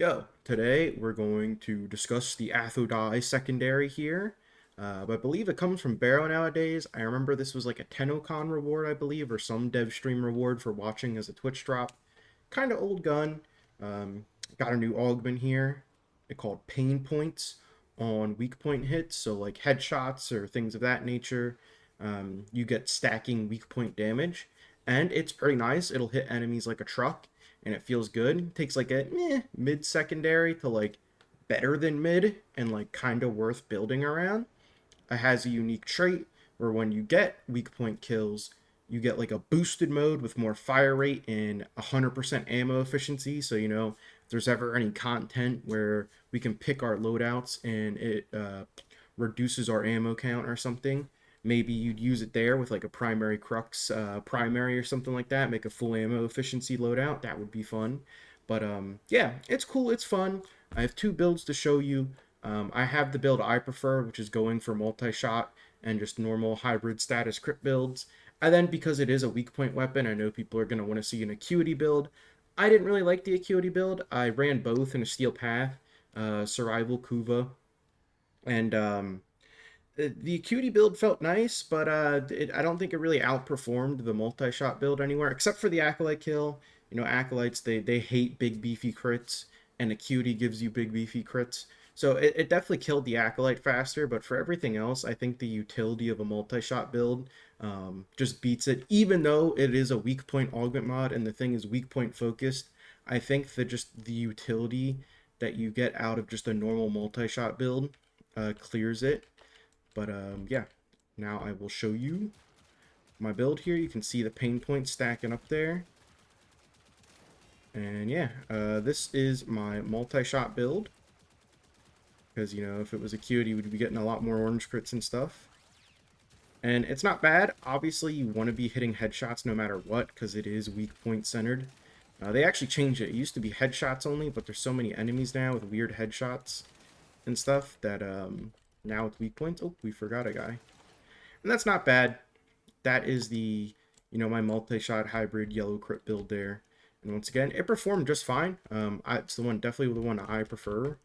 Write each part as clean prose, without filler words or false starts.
Yo, today we're going to discuss the Athodai secondary here. I believe it comes from Barrow nowadays. I remember this was like a Tenocon reward, I believe, or some dev stream reward for watching as a Twitch drop. Kind of old gun. Um, got a new augment here. It called Pain Points on weak point hits, so like headshots or things of that nature. You get stacking weak point damage, and it's pretty nice. It'll hit enemies like a truck and it feels good. It takes like a mid secondary to like better than mid and like kind of worth building around. It has a unique trait where when you get weak point kills, you get like a boosted mode with more fire rate and 100% ammo efficiency. So, if there's ever any content where we can pick our loadouts and it reduces our ammo count or something, maybe you'd use it there with like a primary crux primary or something like that, make a full ammo efficiency loadout. That would be fun. But yeah, it's cool, it's fun. I have two builds to show you. I have the build I prefer, which is going for multi-shot and just normal hybrid status crit builds. And then because it is a weak point weapon, I know people are going to want to see an Acuity build. I didn't really like the Acuity build. I ran both in a Steel Path, Survival Kuva, and the Acuity build felt nice, but I don't think it really outperformed the multi-shot build anywhere, except for the Acolyte kill. Acolytes, they hate big beefy crits, and Acuity gives you big beefy crits. So it definitely killed the Acolyte faster, but for everything else, I think the utility of a multi-shot build just beats it. Even though it is a weak point augment mod and the thing is weak point focused, I think that just the utility that you get out of just a normal multi-shot build clears it. But yeah, now I will show you my build here. You can see the pain points stacking up there. And yeah, this is my multi-shot build. Because, if it was Acuity, we'd be getting a lot more orange crits and stuff. And it's not bad. Obviously, you want to be hitting headshots no matter what, because it is weak point centered. They actually changed it. It used to be headshots only, but there's so many enemies now with weird headshots and stuff that now it's weak points. Oh, we forgot a guy. And that's not bad. That is the, my multi-shot hybrid yellow crit build there. And once again, it performed just fine. It's the one, definitely the one I prefer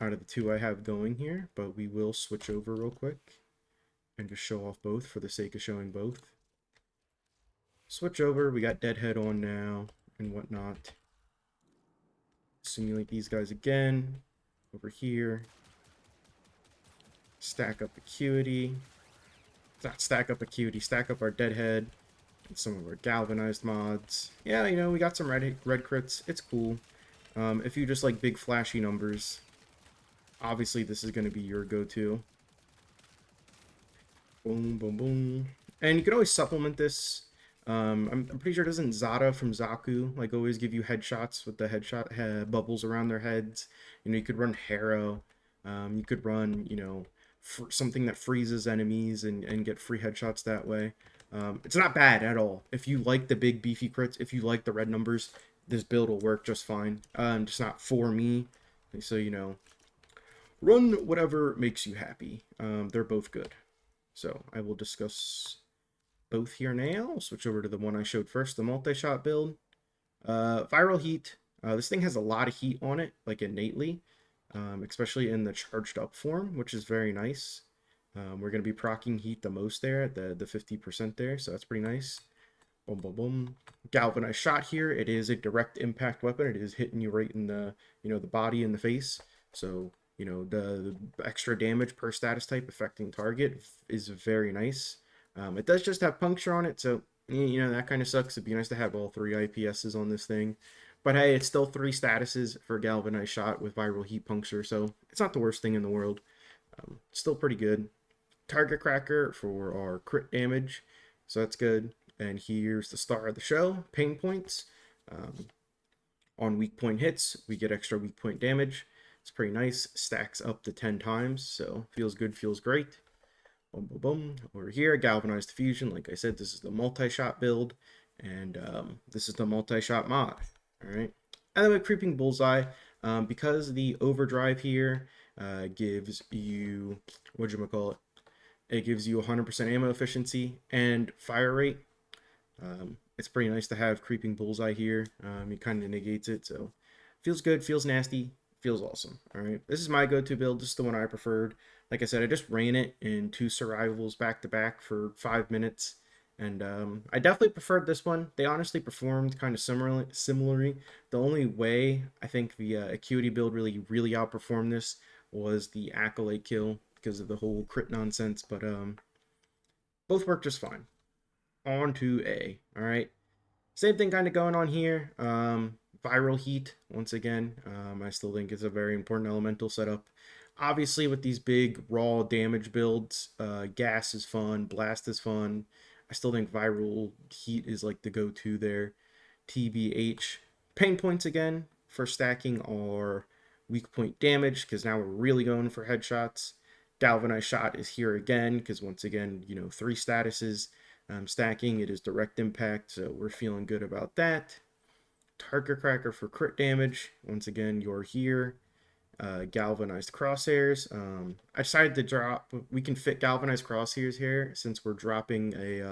out of the two I have going here, but we will switch over real quick and just show off both for the sake of showing both. Switch over, we got Deadhead on now and whatnot. Simulate these guys again over here. Stack up Acuity. Not stack up Acuity, stack up our Deadhead. Some of our galvanized mods. Yeah, we got some red crits. It's cool. If you just like big flashy numbers, obviously this is going to be your go-to. Boom, boom, boom. And you can always supplement this. I'm pretty sure doesn't Zada from Zaku like always give you headshots with the headshot bubbles around their heads. You could run Harrow. You could run, something that freezes enemies and get free headshots that way. It's not bad at all. If you like the big beefy crits, if you like the red numbers, this build will work just fine. Just not for me. So, run whatever makes you happy. They're both good. So I will discuss both here now. I'll switch over to the one I showed first, the multi-shot build. Viral heat. This thing has a lot of heat on it, like innately, especially in the charged up form, which is very nice. We're going to be proccing heat the most there at the 50% there, so that's pretty nice. Boom, boom, boom. Galvanized shot here. It is a direct impact weapon. It is hitting you right in the, the body and the face. So, the extra damage per status type affecting target is very nice. It does just have puncture on it, so, that kind of sucks. It'd be nice to have all three IPSs on this thing. But hey, it's still three statuses for galvanized shot with viral heat puncture, so it's not the worst thing in the world. Still pretty good. Target cracker for our crit damage, so that's good. And here's the star of the show, pain points. On weak point hits, we get extra weak point damage. It's pretty nice. Stacks up to 10 times, so feels good, feels great. Boom, boom, boom. Over here, galvanized fusion. Like I said, this is the multi-shot build, and this is the multi-shot mod. All right. And then with creeping bullseye, because the overdrive here gives you, what'd you call it? It gives you 100% ammo efficiency and fire rate. It's pretty nice to have creeping bullseye here. It kind of negates it, so feels good, feels nasty. Feels awesome. All right, this is my go-to build. This is the one I preferred. Like I said, I just ran it in 2 survivals back to back for 5 minutes, and I definitely preferred this one. They honestly performed kind of similarly. The only way I think the Acuity build really outperformed this was the accolade kill because of the whole crit nonsense. But both worked just fine. On to A. All right. Same thing kind of going on here. Viral heat, once again. I still think it's a very important elemental setup. Obviously, with these big raw damage builds, gas is fun, blast is fun. I still think viral heat is like the go-to there. TBH. Pain points again for stacking our weak point damage, because now we're really going for headshots. Galvanized shot is here again, because once again, 3 statuses. Stacking, it is direct impact, so we're feeling good about that. Target Cracker for crit damage. Once again, you're here. Galvanized crosshairs. I decided to drop. We can fit galvanized crosshairs here since we're dropping a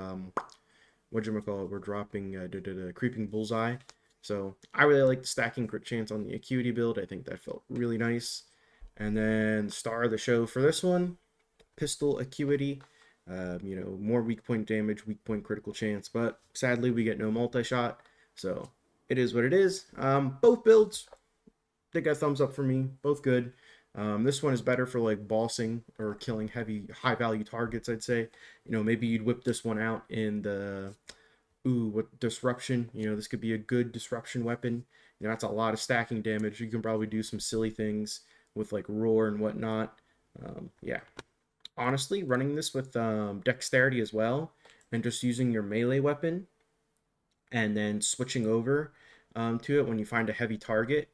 whatchamacallit. We're dropping a creeping bullseye. So I really like the stacking crit chance on the Acuity build. I think that felt really nice. And then star of the show for this one, pistol Acuity. More weak point damage, weak point critical chance, but sadly we get no multi-shot, so it is what it is. Both builds, they got thumbs up for me, both good. This one is better for like bossing or killing high value targets, I'd say. Maybe you'd whip this one out in the what disruption. This could be a good disruption weapon. That's a lot of stacking damage. You can probably do some silly things with like roar and whatnot. Yeah, honestly, running this with dexterity as well, and just using your melee weapon, and then switching over to it when you find a heavy target,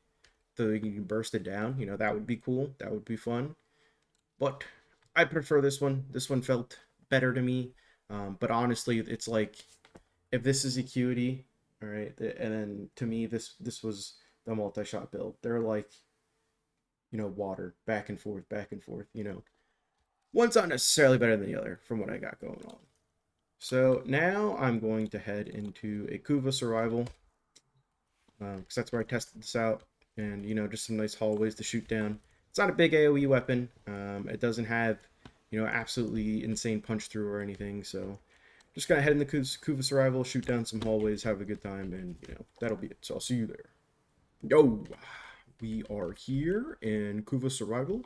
so you can burst it down. That would be cool. That would be fun. But I prefer this one. This one felt better to me. But honestly, it's like if this is Acuity, all right, and then to me this was the multi-shot build. They're like water back and forth, back and forth. One's not necessarily better than the other from what I got going on. So now I'm going to head into a Kuva survival, because that's where I tested this out, and just some nice hallways to shoot down. It's not a big AoE weapon. It doesn't have absolutely insane punch through or anything. So just gonna head into Kuva survival, shoot down some hallways, have a good time, and that'll be it. So I'll see you there. Yo, we are here in Kuva survival.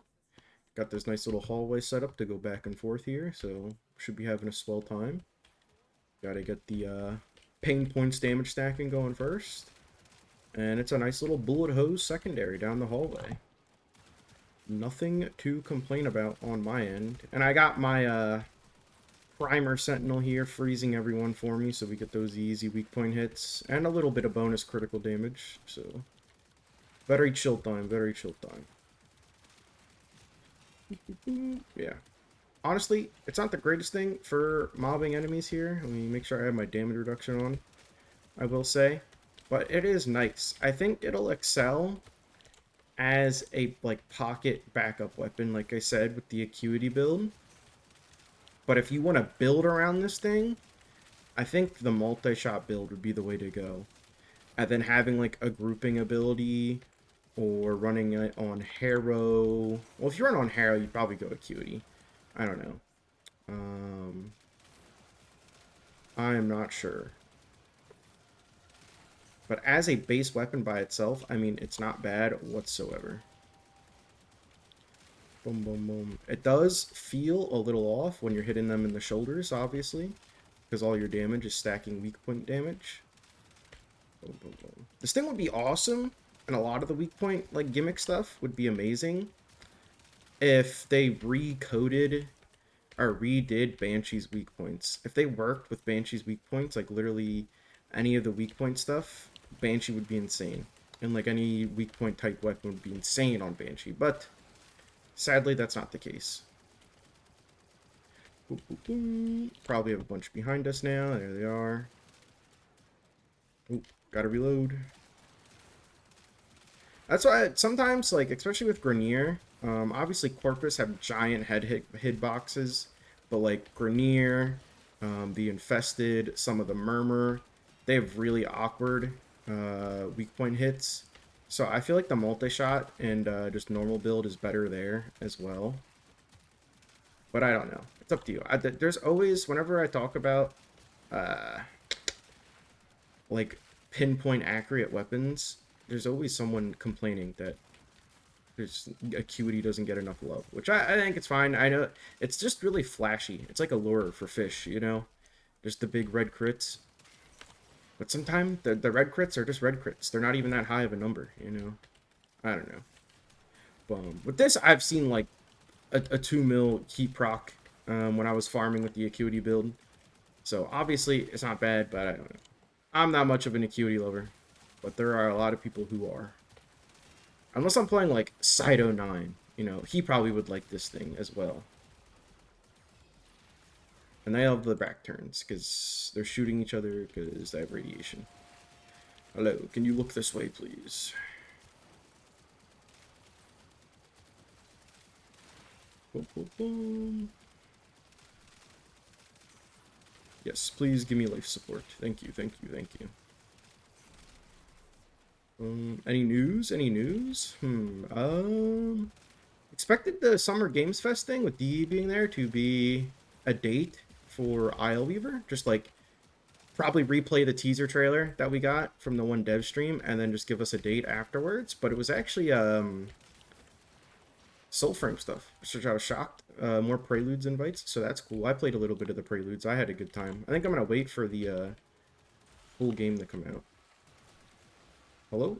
Got this nice little hallway set up to go back and forth here, so should be having a swell time. Gotta get the pain points damage stacking going first. And it's a nice little bullet hose secondary down the hallway. Nothing to complain about on my end. And I got my primer sentinel here freezing everyone for me, so we get those easy weak point hits. And a little bit of bonus critical damage, so very chill time, very chill time. Yeah. Honestly, it's not the greatest thing for mobbing enemies here. Let me make sure I have my damage reduction on, I will say. But it is nice. I think it'll excel as a pocket backup weapon, like I said, with the Acuity build. But if you want to build around this thing, I think the multi-shot build would be the way to go. And then having like a grouping ability, or running it on Harrow. Well, if you run on Harrow, you'd probably go Acuity. I don't know. I'm not sure. But as a base weapon by itself, I mean, it's not bad whatsoever. Boom, boom, boom. It does feel a little off when you're hitting them in the shoulders, obviously, because all your damage is stacking weak point damage. Boom, boom, boom. This thing would be awesome, and a lot of the weak point gimmick stuff would be amazing if they recoded or redid Banshee's weak points. If they worked with Banshee's weak points, like literally any of the weak point stuff, Banshee would be insane. And any weak point type weapon would be insane on Banshee. But sadly, that's not the case. Boop, boop, boop. Probably have a bunch behind us now. There they are. Oop, gotta reload. That's why sometimes, especially with Grenier, obviously Corpus have giant hit boxes, but Grenier, the Infested, some of the Murmur, they have really awkward weak point hits. So I feel like the multi-shot and just normal build is better there as well. But I don't know. It's up to you. There's always, whenever I talk about uh, like pinpoint accurate weapons, there's always someone complaining that there's Acuity doesn't get enough love, which I think it's fine. I know it's just really flashy. It's like a lure for fish, you know? Just the big red crits. But sometimes the red crits are just red crits. They're not even that high of a number, you know? I don't know. With this, I've seen like a 2 mil heat proc when I was farming with the Acuity build. So obviously it's not bad, but I don't know. I'm not much of an Acuity lover, but there are a lot of people who are. Unless I'm playing like Cyto 9, you know, he probably would like this thing as well. And they have the back turns because they're shooting each other because they have radiation. Hello, can you look this way, please? Boom, boom, boom. Yes, please give me life support. Thank you, thank you, thank you. Any news? Any news? Expected the Summer Games Fest thing with DE being there to be a date for Isle Weaver. Just like probably replay the teaser trailer that we got from the one dev stream and then just give us a date afterwards. But it was actually Soulframe stuff, which I was shocked. More Preludes invites, so that's cool. I played a little bit of the Preludes. I had a good time. I think I'm gonna wait for the full game to come out. Hello?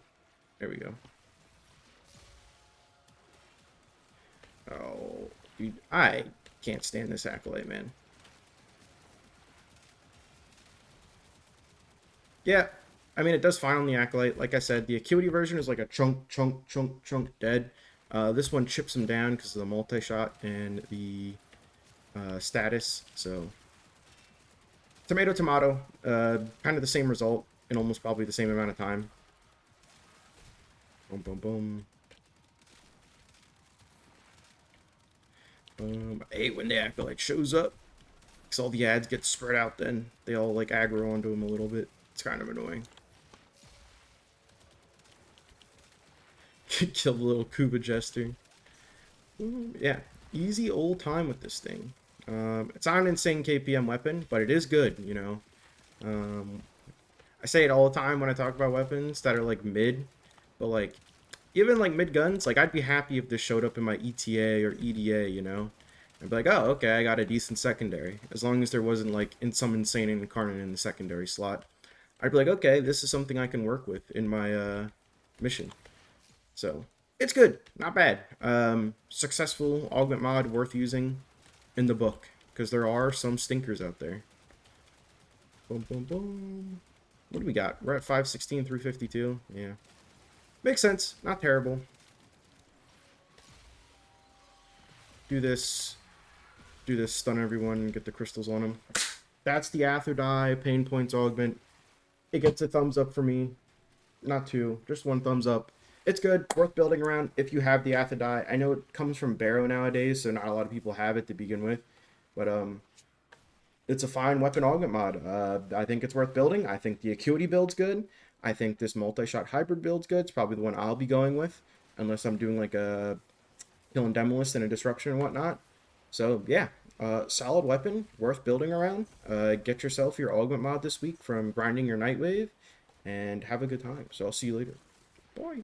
There we go. Oh, dude, I can't stand this Acolyte, man. Yeah, I mean, it does fine on the Acolyte. Like I said, the Acuity version is like a chunk, chunk, chunk, chunk dead. This one chips him down because of the multi-shot and the status. So, tomato, tomato. Kind of the same result in almost probably the same amount of time. Boom, boom, boom. I hate when the Acolyte shows up. Because all the ads get spread out then. They all like aggro onto him a little bit. It's kind of annoying. Kill the little Kuba Jester. Yeah, easy old time with this thing. It's not an insane KPM weapon, but it is good, you know. Um, I say it all the time when I talk about weapons that are like mid, but like even like mid guns, like I'd be happy if this showed up in my ETA or EDA, you know. I'd be like, oh, okay, I got a decent secondary. As long as there wasn't like in some insane incarnate in the secondary slot, I'd be like, okay, this is something I can work with in my mission. So it's good, not bad. Successful augment mod worth using in the book because there are some stinkers out there. Boom, boom, boom. What do we got? We're at 516, 352. Yeah, makes sense. Not terrible. Do this. Do this. Stun everyone. Get the crystals on them. That's the Athodai Pain Points Augment. It gets a thumbs up for me. Not two, just one thumbs up. It's good, worth building around if you have the Athodai. I know it comes from Barrow nowadays, so not a lot of people have it to begin with. But it's a fine weapon augment mod. I think it's worth building. I think the Acuity build's good. I think this multi-shot hybrid build's good. It's probably the one I'll be going with, unless I'm doing like a kill and demolist and a disruption and whatnot. So yeah, solid weapon, worth building around. Get yourself your augment mod this week from grinding your Nightwave, and have a good time. So I'll see you later. Bye.